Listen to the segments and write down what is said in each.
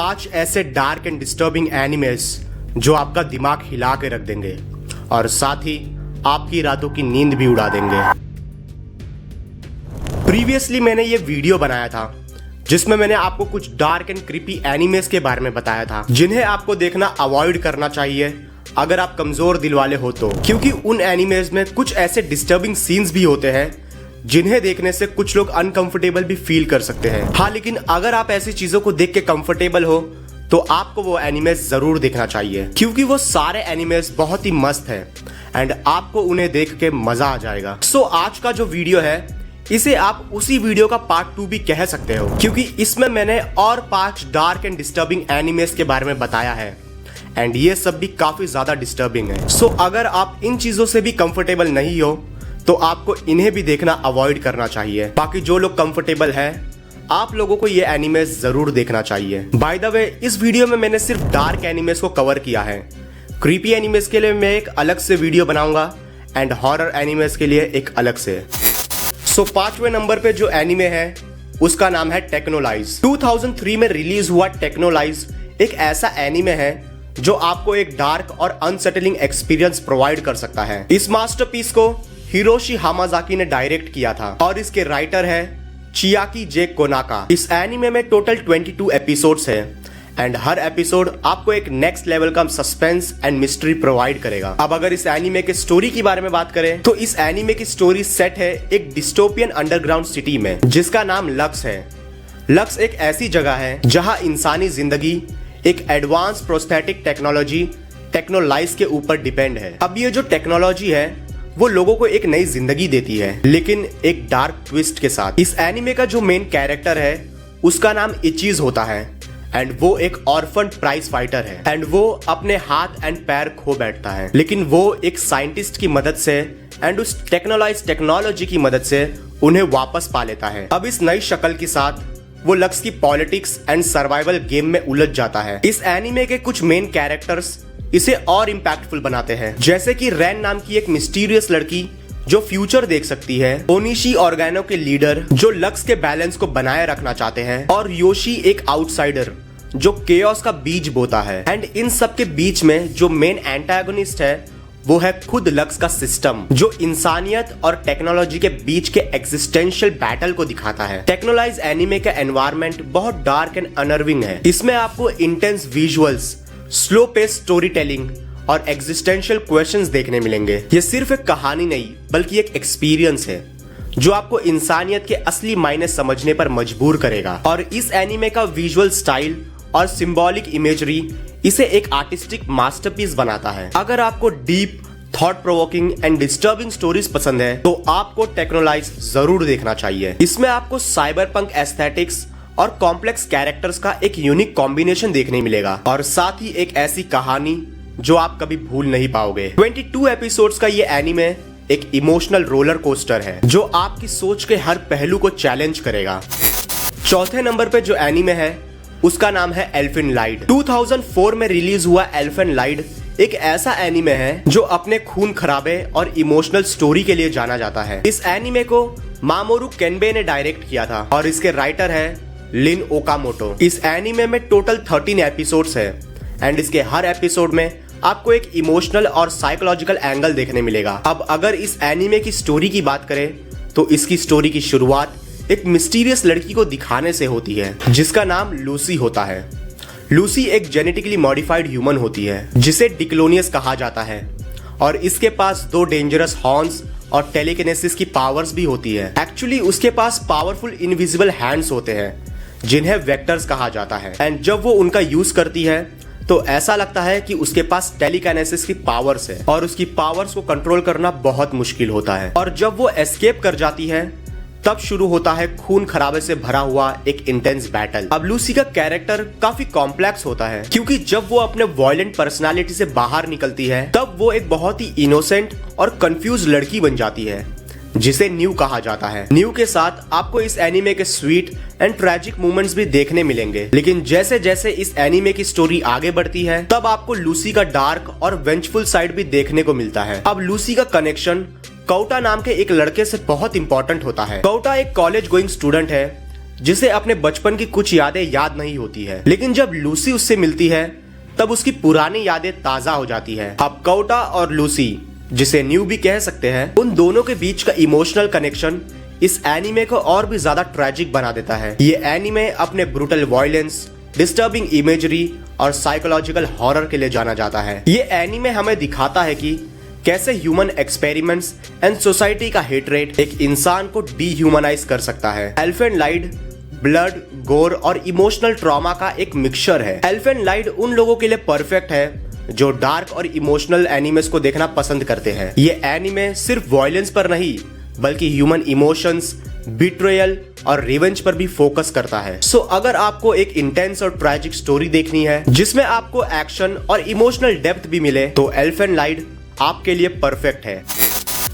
5 ऐसे dark and disturbing animes जो आपका दिमाग हिला के रख देंगे और साथ ही आपकी रातों की नींद भी उड़ा देंगे। प्रीवियसली मैंने ये वीडियो बनाया था जिसमें मैंने आपको कुछ डार्क एंड क्रीपी एनिमेस के बारे में बताया था जिन्हें आपको देखना अवॉइड करना चाहिए अगर आप कमजोर दिल वाले हो तो, क्योंकि उन एनिमेस में कुछ ऐसे डिस्टर्बिंग सीन्स भी होते हैं जिन्हें देखने से कुछ लोग अनकंफर्टेबल भी फील कर सकते हैं। हाँ, लेकिन अगर आप ऐसी चीजों को देख के कंफर्टेबल हो तो आपको वो एनिमेस जरूर देखना चाहिए, क्योंकि वो सारे एनिमेस बहुत ही मस्त है एंड आपको उन्हें देख के मजा आ जाएगा। सो आज का जो वीडियो है इसे आप उसी वीडियो का पार्ट 2 भी कह सकते हो, क्योंकि इसमें मैंने और 5 डार्क एंड डिस्टर्बिंग एनिमेस के बारे में बताया है एंड ये सब भी काफी ज्यादा डिस्टर्बिंग है। सो अगर आप इन चीजों से भी कंफर्टेबल नहीं हो तो आपको इन्हें भी देखना अवॉइड करना चाहिए। बाकी जो लोग कंफर्टेबल है आप लोगों को ये एनिमेस जरूर देखना चाहिए। बाय द वे, इस वीडियो में मैंने सिर्फ डार्क एनिमेस को कवर किया है। क्रीपी एनिमेस के लिए मैं एक अलग से वीडियो बनाऊंगा एंड हॉरर एनिमेस के लिए एक अलग से। सो 5वें नंबर पे जो एनिमे है उसका नाम है टेक्नोलाइज। 2003 में रिलीज हुआ टेक्नोलाइज एक ऐसा एनिमे है जो आपको एक डार्क और अनसेटलिंग एक्सपीरियंस प्रोवाइड कर सकता है। इस मास्टरपीस को हिरोशी हामाजाकी ने डायरेक्ट किया था और इसके राइटर है चियाकी जे कोनाका। इस एनिमे में टोटल 22 एपिसोड्स है एंड हर एपिसोड आपको एक नेक्स्ट लेवल का सस्पेंस एंड मिस्ट्री प्रोवाइड करेगा। अब अगर इस एनिमे के स्टोरी की बारे में बात करें तो इस एनिमे की स्टोरी सेट है एक डिस्टोपियन अंडरग्राउंड सिटी में जिसका नाम लक्स है। लक्स एक ऐसी जगह है जहां इंसानी जिंदगी एक एडवांस प्रोस्थेटिक टेक्नोलॉजी टेक्नोलाइज के ऊपर डिपेंड है। अब ये जो टेक्नोलॉजी है वो लोगों को एक नई जिंदगी देती है, लेकिन एक डार्क ट्विस्ट के साथ। इस एनिमे का जो मेन कैरेक्टर है उसका नाम इचीज होता है एंड वो एक ऑर्फन प्राइज फाइटर है एंड वो अपने हाथ एंड पैर खो बैठता है, लेकिन वो एक साइंटिस्ट की मदद से एंड उस टेक्नोलॉजी की मदद से उन्हें वापस पा लेता है। अब इस नई शक्ल के साथ वो लक्स की पॉलिटिक्स एंड सर्वाइवल गेम में उलझ जाता है। इस एनिमे के कुछ मेन कैरेक्टर्स इसे और इम्पैक्टफुल बनाते हैं, जैसे कि रैन नाम की एक मिस्टीरियस लड़की जो फ्यूचर देख सकती है, ओनिशी ऑर्गेनो के लीडर जो लक्स के बैलेंस को बनाए रखना चाहते हैं, और योशी एक आउटसाइडर जो केओस का बीज बोता है। एंड इन सब के बीच में जो मेन एंटागोनिस्ट है वो है खुद लक्स का सिस्टम जो इंसानियत और टेक्नोलॉजी के बीच के एग्जिस्टेंशियल बैटल को दिखाता है। टेक्नोलाइज एनिमे का एनवायरनमेंट बहुत डार्क एंड अनर्विंग है। इसमें आपको intense visuals, slow pace story telling और एग्जिस्टेंशियल क्वेश्चंस देखने मिलेंगे। ये सिर्फ एक कहानी नहीं बल्कि एक एक्सपीरियंस है जो आपको इंसानियत के असली मायने समझने पर मजबूर करेगा। और इस एनिमे का विजुअल स्टाइल और सिंबॉलिक इमेजरी इसे एक आर्टिस्टिक मास्टरपीस बनाता है। अगर आपको deep, thought provoking and disturbing stories पसंद है तो आपको टेक्नोलाइज जरूर देखना चाहिए। इसमें आपको साइबरपंक एस्थेटिक्स और कॉम्प्लेक्स कैरेक्टर्स का एक यूनिक कॉम्बिनेशन देखने मिलेगा और साथ ही एक ऐसी कहानी जो आप कभी भूल नहीं पाओगे। 22 एपिसोड्स का ये एनिमे एक इमोशनल रोलर कोस्टर है जो आपकी सोच के हर पहलू को चैलेंज करेगा। चौथे नंबर पे जो एनिमे है उसका नाम है एल्फिन लाइट। 2004 में रिलीज हुआ एल्फिन लाइट एक ऐसा एनिमे है जो अपने खून खराबे और इमोशनल स्टोरी के लिए जाना जाता है। इस एनिमे को मामोरू केनबे ने डायरेक्ट किया था और इसके राइटर है लिन ओकामोटो। इस एनिमे में टोटल 13 एपिसोड्स है एंड इसके हर एपिसोड में आपको एक इमोशनल और साइकोलॉजिकल एंगल देखने मिलेगा। अब अगर इस एनिमे की स्टोरी की बात करें तो इसकी स्टोरी की शुरुआत एक मिस्टीरियस लड़की को दिखाने से होती है जिसका नाम लूसी होता है। लूसी एक जेनेटिकली मॉडिफाइड ह्यूमन होती है जिसे डिक्लोनियस कहा जाता है और इसके पास 2 डेंजरस हॉर्न्स और टेलीकिनेसिस की पावर्स भी होती है। एक्चुअली उसके पास पावरफुल इनविजिबल हैंड्स होते हैं जिन्हें वेक्टर्स कहा जाता है एंड जब वो उनका यूज करती है तो ऐसा लगता है कि उसके पास टेलीकाइनेसिस की पावर्स है और उसकी पावर्स को कंट्रोल करना बहुत मुश्किल होता है। और जब वो एस्केप कर जाती है तब शुरू होता है खून खराबे से भरा हुआ एक इंटेंस बैटल। अब लूसी का कैरेक्टर काफी कॉम्प्लेक्स होता है क्योंकि जब वो अपने वायलेंट पर्सनालिटी से बाहर निकलती है तब वो एक बहुत ही इनोसेंट और कंफ्यूज लड़की बन जाती है जिसे न्यू कहा जाता है। न्यू के साथ आपको इस एनिमे के स्वीट एंड ट्रैजिक मोमेंट्स भी देखने मिलेंगे, लेकिन जैसे जैसे इस एनिमे की स्टोरी आगे बढ़ती है तब आपको लूसी का डार्क और वेंचफुल साइड भी देखने को मिलता है। अब लूसी का कनेक्शन कौटा नाम के एक लड़के से बहुत इंपॉर्टेंट होता है। कौटा एक कॉलेज गोइंग स्टूडेंट है जिसे अपने बचपन की कुछ यादें याद नहीं होती है, लेकिन जब लूसी उससे मिलती है तब उसकी पुरानी यादें ताजा हो जाती है। अब कोटा और लूसी, जिसे न्यू भी कह सकते हैं, उन दोनों के बीच का इमोशनल कनेक्शन इस एनीमे को और भी ज्यादा ट्रैजिक बना देता है। ये एनीमे अपने ब्रूटल वायलेंस, डिस्टर्बिंग इमेजरी और साइकोलॉजिकल हॉरर के लिए जाना जाता है। ये एनीमे हमें दिखाता है कि कैसे ह्यूमन एक्सपेरिमेंट्स एंड सोसाइटी का हेटरेट एक इंसान को डीह्यूमनाइज कर सकता है। एल्फेन लाइट ब्लड, गोर और इमोशनल ट्रॉमा का एक मिक्सचर है। एल्फेन लाइट उन लोगों के लिए परफेक्ट है जो डार्क और इमोशनल एनिमेस को देखना पसंद करते हैं। ये एनिमे सिर्फ वायलेंस पर नहीं बल्कि ह्यूमन इमोशंस, बिट्रेयल और रिवेंज पर भी फोकस करता है। सो अगर आपको एक इंटेंस और ट्रैजिक स्टोरी देखनी है जिसमें आपको एक्शन और इमोशनल डेप्थ भी मिले तो एल्फेन लाइट आपके लिए परफेक्ट है।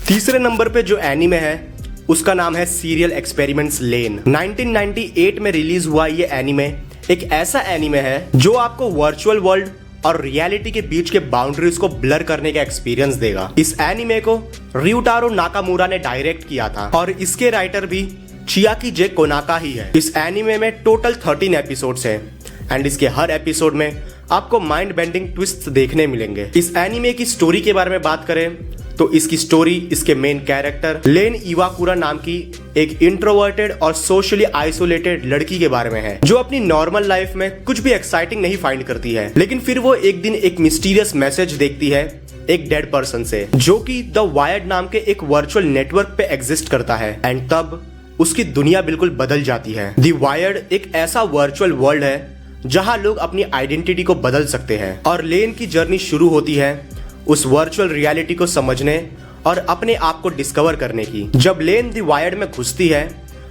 तीसरे नंबर पे जो एनीमे है उसका नाम है सीरियल एक्सपेरिमेंट्स लेन। 1998 में रिलीज हुआ ये एनीमे एक ऐसा एनीमे है जो आपको वर्चुअल वर्ल्ड और रियलिटी के बीच के बाउंड्रीज को ब्लर करने का एक्सपीरियंस देगा। इस एनीमे को रियोटारो नाकामुरा ने डायरेक्ट किया था और इसके राइटर भी चियाकी जे कोनाका ही है। इस एनीमे में टोटल 13 एपिसोड्स हैं एंड इसके हर एपिसोड में आपको माइंड बेंडिंग ट्विस्ट देखने मिलेंगे। इस एनीमे की स्टोरी के बारे में बात करें तो इसकी स्टोरी इसके मेन कैरेक्टर लेन इवाकुरा नाम की एक इंट्रोवर्टेड और सोशली आइसोलेटेड लड़की के बारे में है, जो अपनी नॉर्मल लाइफ में कुछ भी एक्साइटिंग नहीं फाइंड करती है। लेकिन फिर वो एक दिन एक मिस्टीरियस मैसेज देखती है एक डेड पर्सन से, जो कि द वायर्ड नाम के एक वर्चुअल नेटवर्क पे एग्जिस्ट करता है। एंड तब उसकी दुनिया बिल्कुल बदल जाती है। द वायर्ड एक ऐसा वर्चुअल वर्ल्ड है जहां लोग अपनी आइडेंटिटी को बदल सकते हैं और लेन की जर्नी शुरू होती है उस वर्चुअल रियलिटी को समझने और अपने आप को डिस्कवर करने की। जब लेन द वायर्ड में घुसती है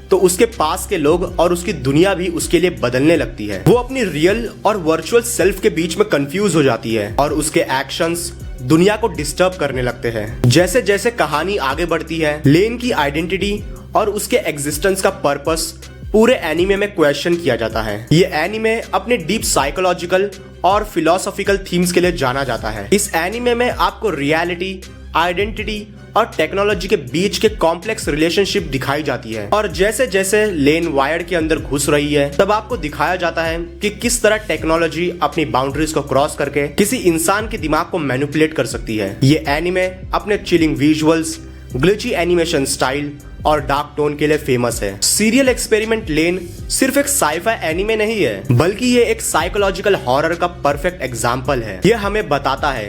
तो उसके पास के लोग और उसकी दुनिया भी उसके लिए बदलने लगती है। वो अपनी रियल और वर्चुअल सेल्फ के बीच में कंफ्यूज हो जाती है और उसके एक्शंस दुनिया को डिस्टर्ब करने लगते हैं। जैसे जैसे कहानी आगे बढ़ती है लेन की आइडेंटिटी और उसके एग्जिस्टेंस का पर्पस पूरे एनीमे में क्वेश्चन किया जाता है। ये एनीमे अपने डीप साइकोलॉजिकल और फिलोसॉफिकल थीम्स के लिए जाना जाता है। इस एनीमे में आपको रियलिटी, आइडेंटिटी और टेक्नोलॉजी के बीच के कॉम्प्लेक्स रिलेशनशिप दिखाई जाती है और जैसे जैसे लेन वायर्ड के अंदर घुस रही है तब आपको दिखाया जाता है कि किस तरह टेक्नोलॉजी अपनी बाउंड्रीज को क्रॉस करके किसी इंसान के दिमाग को मैनिपुलेट कर सकती है। ये एनीमे अपने chilling visuals, glitchy animation style और डार्क टोन के लिए फेमस है। सीरियल एक्सपेरिमेंट लेन सिर्फ एक साइफाई एनीमे नहीं है बल्कि ये एक साइकोलॉजिकल हॉरर का परफेक्ट एग्जाम्पल है। ये हमें बताता है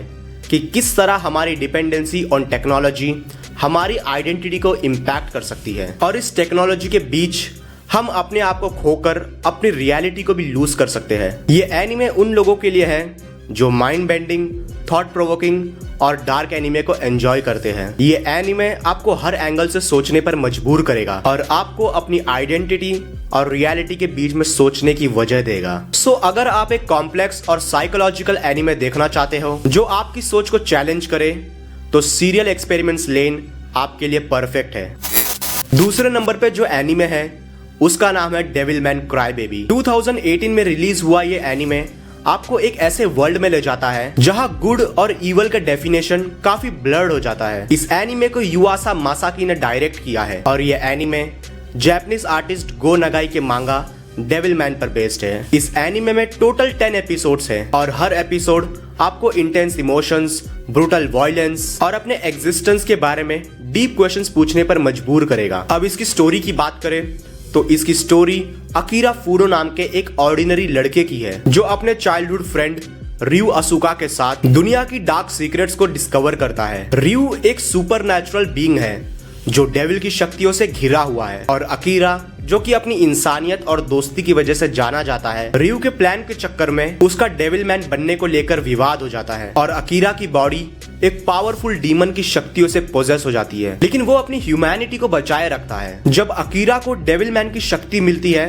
कि किस तरह हमारी डिपेंडेंसी ऑन टेक्नोलॉजी हमारी आइडेंटिटी को इम्पैक्ट कर सकती है और इस टेक्नोलॉजी के बीच हम अपने आप को खोकर अपनी रियलिटी को भी लूज कर सकते हैं। ये एनीमे उन लोगों के लिए है जो माइंड बेंडिंग, थॉट प्रोवोकिंग और डार्क एनीमे को एंजॉय करते हैं। ये एनीमे आपको हर एंगल से सोचने पर मजबूर करेगा और आपको अपनी आइडेंटिटी और रियलिटी के बीच में सोचने की वजह देगा। सो अगर आप एक कॉम्प्लेक्स और साइकोलॉजिकल एनीमे देखना चाहते हो जो आपकी सोच को चैलेंज करे तो सीरियल एक्सपेरिमेंट्स लेन आपके लिए परफेक्ट है। दूसरे नंबर पे जो एनीमे है उसका नाम है डेविलमैन क्राईबेबी। 2018 में रिलीज हुआ ये एनीमे आपको एक ऐसे वर्ल्ड में ले जाता है जहां गुड और इवल का डेफिनेशन काफी ब्लर्ड हो जाता है। इस एनीमे को युआसा मासाकी ने डायरेक्ट किया है और ये एनीमे जापानीज आर्टिस्ट गो नगाई के मांगा डेविलमैन पर बेस्ड है। इस एनीमे में टोटल 10 एपिसोड्स हैं और हर एपिसोड आपको इंटेंस इमोशंस, ब्रूटल वायलेंस और अपने एग्जिस्टेंस के बारे में डीप क्वेश्चंस पूछने पर मजबूर करेगा। अब इसकी स्टोरी की बात करें तो इसकी स्टोरी अकीरा फूडो नाम के एक ऑर्डिनरी लड़के की है जो अपने चाइल्डहुड फ्रेंड रियू असुका के साथ दुनिया की डार्क सीक्रेट्स को डिस्कवर करता है। रियू एक सुपरनैचुरल बीइंग है जो डेविल की शक्तियों से घिरा हुआ है और अकीरा जो कि अपनी इंसानियत और दोस्ती की वजह से जाना जाता है। रियू के प्लान के चक्कर में उसका डेविल मैन बनने को लेकर विवाद हो जाता है और अकीरा की बॉडी एक पावरफुल डीमन की शक्तियों से पोजेस हो जाती है, लेकिन वो अपनी ह्यूमैनिटी को बचाए रखता है। जब अकीरा को डेविल मैन की शक्ति मिलती है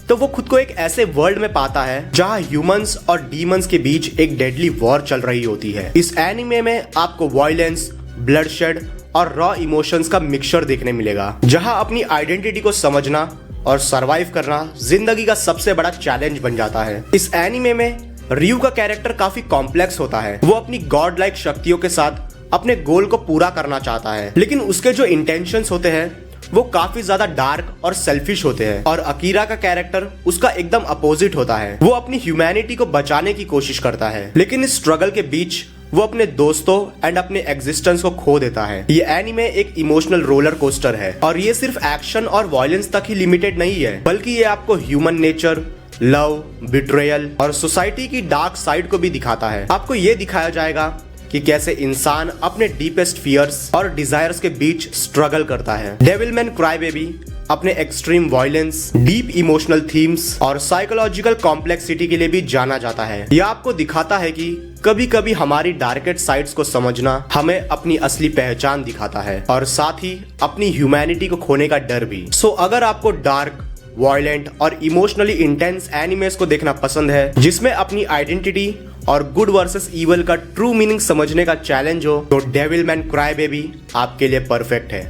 तो वो खुद को एक ऐसे वर्ल्ड में पाता है जहां ह्यूमंस और डीमंस के बीच एक डेडली वॉर चल रही होती है। इस एनीमे में आपको वायलेंस, ब्लडशेड और रॉ इमोशंस का मिक्सचर देखने मिलेगा जहां अपनी आइडेंटिटी को समझना और सरवाइव करना जिंदगी का सबसे बड़ा चैलेंज बन जाता है। इस एनीमे में रियू का कैरेक्टर काफी कॉम्प्लेक्स होता है। वो अपनी गॉड लाइक शक्तियों के साथ अपने गोल को पूरा करना चाहता है, लेकिन उसके जो इंटेंशंस होते हैं वो काफी ज्यादा डार्क और सेल्फिश होते हैं, और अकीरा का कैरेक्टर उसका एकदम अपोजिट होता है। वो अपनी ह्यूमैनिटी को बचाने की कोशिश करता है, लेकिन इस स्ट्रगल के बीच वो अपने दोस्तों एंड अपने एग्जिस्टेंस को खो देता है। ये एनीमे एक इमोशनल रोलर कोस्टर है, और ये सिर्फ एक्शन और वायलेंस तक ही लिमिटेड नहीं है, बल्कि ये आपको ह्यूमन नेचर, लव, बिट्रेयल और सोसाइटी की डार्क साइड को भी दिखाता है। आपको ये दिखाया जाएगा कि कैसे इंसान अपने डीपेस्ट फियर्स और डिजायर्स के बीच स्ट्रगल करता है। डेविलमैन क्राईबेबी अपने extreme violence, deep emotional themes और साइकोलॉजिकल कॉम्प्लेक्सिटी के लिए भी जाना जाता है। यह आपको दिखाता है कि कभी कभी हमारी डार्केस्ट साइड्स को समझना हमें अपनी असली पहचान दिखाता है, और साथ ही अपनी ह्यूमैनिटी को खोने का डर भी। सो अगर आपको डार्क, वायलेंट और इमोशनली इंटेंस एनिमेस को देखना पसंद है, जिसमें अपनी आइडेंटिटी और गुड वर्सेस इवल का ट्रू मीनिंग समझने का चैलेंज हो, तो डेविलमैन क्राईबेबी आपके लिए परफेक्ट है।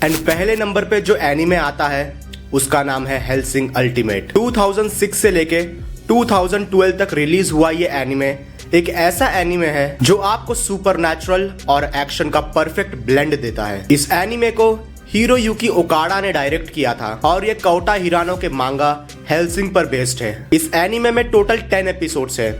एंड पहले नंबर पे जो एनीमे आता है उसका नाम है हेल्सिंग अल्टीमेट। 2006 से लेके 2012 तक रिलीज हुआ ये एनीमे एक ऐसा एनीमे है जो आपको सुपरनैचुरल और एक्शन का परफेक्ट ब्लेंड देता है। इस एनीमे को हिरोयुकी ओकाडा ने डायरेक्ट किया था, और ये कोटा हिरानो के मांगा हेल्सिंग पर बेस्ड है। इस एनीमे में टोटल 10 एपिसोड्स है,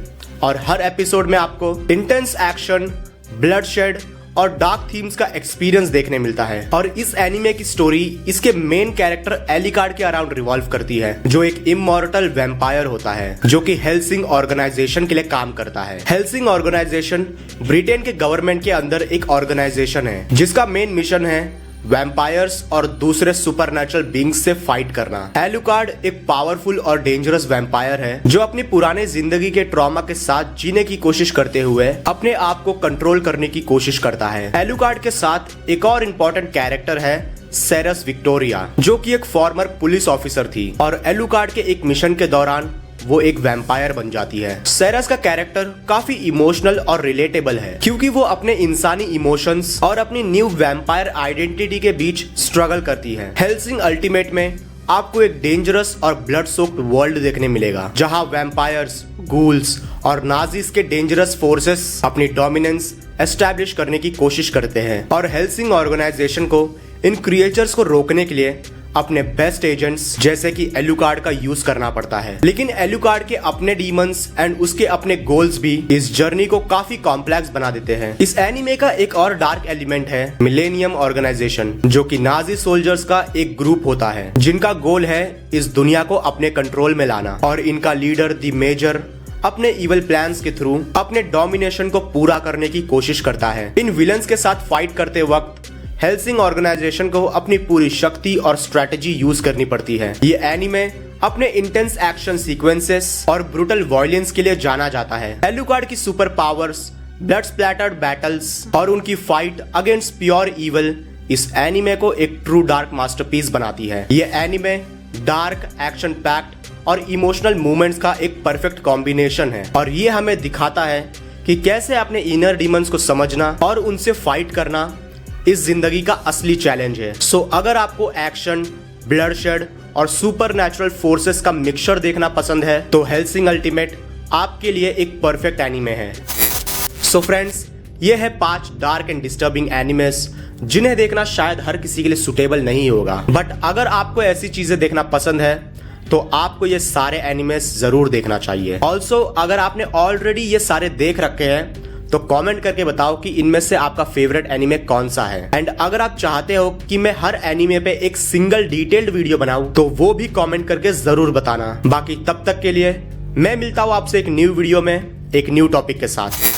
और हर एपिसोड में आपको इंटेंस एक्शन, ब्लडशेड और डार्क थीम्स का एक्सपीरियंस देखने मिलता है। और इस एनीमे की स्टोरी इसके मेन कैरेक्टर एलिकार्ड के अराउंड रिवॉल्व करती है, जो एक इमॉर्टल वैम्पायर होता है जो कि हेल्सिंग ऑर्गेनाइजेशन के लिए काम करता है। हेल्सिंग ऑर्गेनाइजेशन ब्रिटेन के गवर्नमेंट के अंदर एक ऑर्गेनाइजेशन है जिसका मेन मिशन है वैम्पायर्स और दूसरे सुपरनैचुरल बीइंग्स से फाइट करना। एलुकार्ड एक पावरफुल और डेंजरस वैम्पायर है जो अपनी पुराने जिंदगी के ट्रॉमा के साथ जीने की कोशिश करते हुए अपने आप को कंट्रोल करने की कोशिश करता है। एलुकार्ड के साथ एक और इम्पोर्टेंट कैरेक्टर है सेरस विक्टोरिया, जो कि एक फॉर्मर पुलिस ऑफिसर थी, और एलुकार्ड के एक मिशन के दौरान वो एक वैम्पायर बन जाती है। सेरस का कैरेक्टर काफी इमोशनल और रिलेटेबल है, क्योंकि वो अपने इंसानी इमोशंस और अपनी न्यू वैम्पायर आइडेंटिटी के बीच स्ट्रगल करती है। हेल्सिंग अल्टीमेट में आपको एक डेंजरस और ब्लड सोक्ड वर्ल्ड देखने मिलेगा, जहां वैम्पायर्स, गूल्स और नाजीज के डेंजरस फोर्सेस अपनी डोमिनेंस एस्टैब्लिश करने की कोशिश करते हैं, और हेल्सिंग ऑर्गेनाइजेशन को इन क्रिएचर्स को रोकने के लिए अपने बेस्ट एजेंट्स जैसे कि एलुकार्ड का यूज करना पड़ता है। लेकिन एलुकार्ड के अपने डीमंस एंड उसके अपने गोल्स भी इस जर्नी को काफी कॉम्प्लेक्स बना देते हैं। इस एनीमे का एक और डार्क एलिमेंट है मिलेनियम ऑर्गेनाइजेशन, जो कि नाजी सोल्जर्स का एक ग्रुप होता है जिनका गोल है इस दुनिया को अपने कंट्रोल में लाना, और इनका लीडर द मेजर अपने इवल प्लान्स के थ्रू अपने डोमिनेशन को पूरा करने की कोशिश करता है। इन विलन्स के साथ फाइट करते वक्त हेल्सिंग ऑर्गेनाइजेशन को अपनी पूरी शक्ति और स्ट्रेटेजी यूज करनी पड़ती है। ये एनीमे अपने इंटेंस एक्शन सीक्वेंसेस और ब्रूटल वायलेंस के लिए जाना जाता है। एलुकार्ड की सुपर पावर्स, ब्लड स्प्लैटर्ड बैटल्स और उनकी फाइट अगेंस्ट प्योर इवल इस एनीमे को एक ट्रू डार्क मास्टरपीस बनाती है। ये एनीमे डार्क, एक्शन पैक्ड और इमोशनल मूवमेंट्स का एक परफेक्ट कॉम्बिनेशन है, और ये हमें दिखाता है कि कैसे अपने इनर डीमंस को समझना और उनसे फाइट करना इस जिंदगी का असली चैलेंज है। सो अगर आपको एक्शन, ब्लडशेड और सुपरनैचुरल फोर्सेस का मिक्सचर देखना पसंद है, तो हेल्सिंग अल्टीमेट आपके लिए एक परफेक्ट एनीमे है। सो फ्रेंड्स, ये है 5 डार्क एंड डिस्टर्बिंग एनिमेस जिन्हें देखना शायद हर किसी के लिए सुटेबल नहीं होगा, बट अगर आपको ऐसी चीजें देखना पसंद है तो आपको ये सारे एनिमेस जरूर देखना चाहिए। ऑल्सो अगर आपने ऑलरेडी ये सारे देख रखे हैं तो कमेंट करके बताओ कि इनमें से आपका फेवरेट एनीमे कौन सा है। एंड अगर आप चाहते हो कि मैं हर एनीमे पे एक सिंगल डिटेल्ड वीडियो बनाऊं तो वो भी कमेंट करके जरूर बताना। बाकी तब तक के लिए मैं मिलता हूं आपसे एक न्यू वीडियो में एक न्यू टॉपिक के साथ।